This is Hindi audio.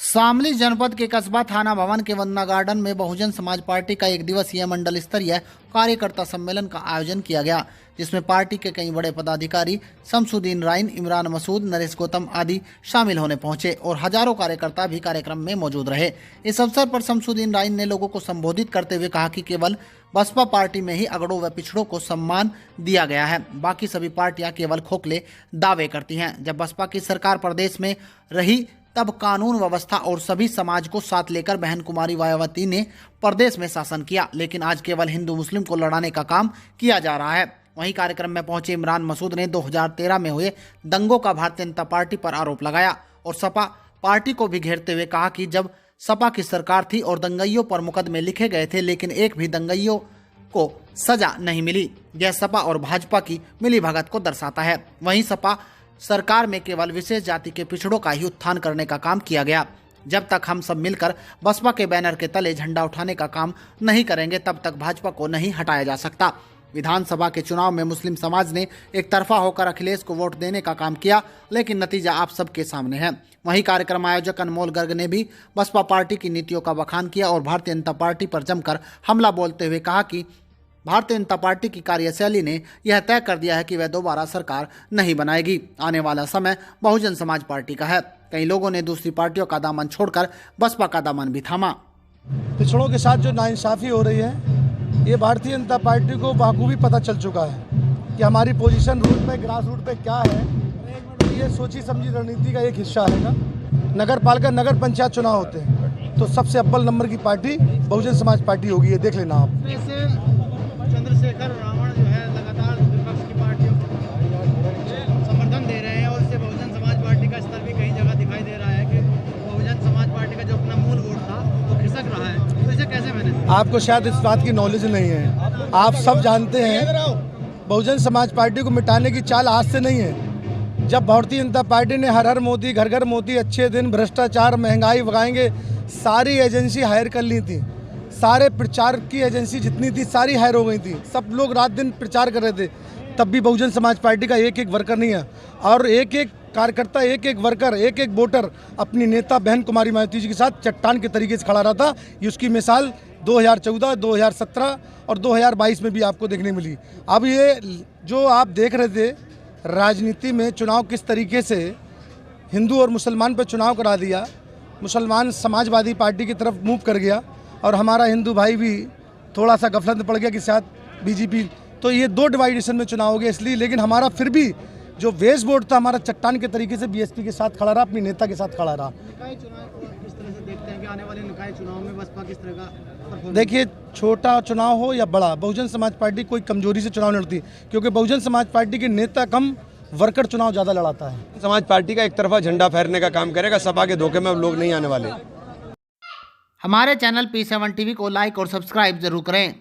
शामली जनपद के कस्बा थाना भवन के वंदना गार्डन में बहुजन समाज पार्टी का एक दिवसीय मंडल स्तरीय कार्यकर्ता सम्मेलन का आयोजन किया गया, जिसमें पार्टी के कई बड़े पदाधिकारी शमसुद्दीन राइन, इमरान मसूद, नरेश गौतम आदि शामिल होने पहुंचे और हजारों कार्यकर्ता भी कार्यक्रम में मौजूद रहे। इस अवसर पर शमसुद्दीन राइन ने लोगों को संबोधित करते हुए कहा कि केवल बसपा पार्टी में ही अगड़ों व पिछड़ों को सम्मान दिया गया है, बाकी सभी पार्टियां केवल खोखले दावे करती हैं। जब बसपा की सरकार प्रदेश में रही तब कानून व्यवस्था और सभी समाज को साथ लेकर बहन कुमारी मायावती ने प्रदेश में शासन किया, लेकिन आज केवल हिंदू मुस्लिम को लड़ाने का काम किया जा रहा है। वहीं कार्यक्रम में पहुंचे इमरान मसूद ने 2013 में हुए दंगों का भारतीय जनता पार्टी पर आरोप लगाया और सपा पार्टी को भी घेरते हुए कहा कि जब सपा की सरकार थी और दंगइयों पर मुकदमे लिखे गए थे, लेकिन एक भी दंगइयों को सजा नहीं मिली। यह सपा और भाजपा की मिलीभगत को दर्शाता है। वहीं सपा सरकार में केवल विशेष जाति के पिछड़ों का ही उत्थान करने का काम किया गया। जब तक हम सब मिलकर बसपा के बैनर के तले झंडा उठाने का काम नहीं करेंगे, तब तक भाजपा को नहीं हटाया जा सकता। विधानसभा के चुनाव में मुस्लिम समाज ने एक तरफा होकर अखिलेश को वोट देने का काम किया, लेकिन नतीजा आप सबके सामने है। वहीं कार्यक्रम आयोजक अनमोल गर्ग ने भी बसपा पार्टी की नीतियों का बखान किया और भारतीय जनता पार्टी पर जमकर हमला बोलते हुए कहा कि भारतीय जनता पार्टी की कार्यशैली ने यह तय कर दिया है कि वह दोबारा सरकार नहीं बनाएगी। आने वाला समय बहुजन समाज पार्टी का है। कई लोगों ने दूसरी पार्टियों का दामन छोड़कर बसपा का दामन भी थामा। पिछड़ों के साथ जो नाइंसाफी हो रही है, ये भारतीय जनता पार्टी को बखूबी पता चल चुका है कि हमारी पोजीशन रूट पे, ग्रास रूट पे क्या है। ये सोची समझी रणनीति का एक हिस्सा है। नगर पालिका, नगर पंचायत चुनाव होते हैं तो सबसे अव्वल नंबर की पार्टी बहुजन समाज पार्टी होगी, ये देख लेना आप। चंद्रशेखर रावण जो है लगातार विपक्ष की पार्टियों को समर्थन दे रहे हैं और इससे बहुजन समाज पार्टी का स्तर भी कई जगह दिखाई दे रहा है कि बहुजन समाज पार्टी का जो अपना मूल वोट था वो खिसक रहा है। तो इसे कैसे मैनेज? आपको शायद इस बात की नॉलेज नहीं है। आप सब जानते हैं बहुजन समाज पार्टी को मिटाने की चाल आज से नहीं है। जब भारतीय जनता पार्टी ने हर हर मोदी, घर घर मोदी, अच्छे दिन, भ्रष्टाचार, महंगाई भगाएंगे, सारी एजेंसी हायर कर ली थी। सारे प्रचार की एजेंसी जितनी थी सारी हायर हो गई थी। सब लोग रात दिन प्रचार कर रहे थे, तब भी बहुजन समाज पार्टी का एक एक वर्कर नहीं है और एक एक कार्यकर्ता, एक एक वर्कर, एक एक वोटर अपनी नेता बहन कुमारी मायावती जी के साथ चट्टान के तरीके से खड़ा रहा था। ये उसकी मिसाल 2014, 2017 और 2022 में भी आपको देखने मिली। अब ये जो आप देख रहे थे राजनीति में चुनाव किस तरीके से हिंदू और मुसलमान पर चुनाव करा दिया, मुसलमान समाजवादी पार्टी की तरफ मूव कर गया और हमारा हिंदू भाई भी थोड़ा सा गफलत में पड़ गया कि शायद बीजेपी, तो ये दो डिवाइडेशन में चुनाव हो गया इसलिए। लेकिन हमारा फिर भी जो वेस्ट वोट था हमारा चट्टान के तरीके से बीएसपी के साथ खड़ा रहा, अपनी नेता के साथ खड़ा रहा। निकाय चुनाव को किस तरह से देखते हैं कि आने वाले निकाय चुनाव में बसपा किस तरह का? देखिए, छोटा चुनाव हो या बड़ा, बहुजन समाज पार्टी कोई कमजोरी से चुनाव नहीं लड़ती, क्योंकि बहुजन समाज पार्टी के नेता कम, वर्कर चुनाव ज़्यादा लड़ाता है। समाज पार्टी का एक तरफा झंडा फहरने का काम करेगा, सपा के धोखे में अब लोग नहीं आने वाले। हमारे चैनल P7 TV को लाइक और सब्सक्राइब जरूर करें।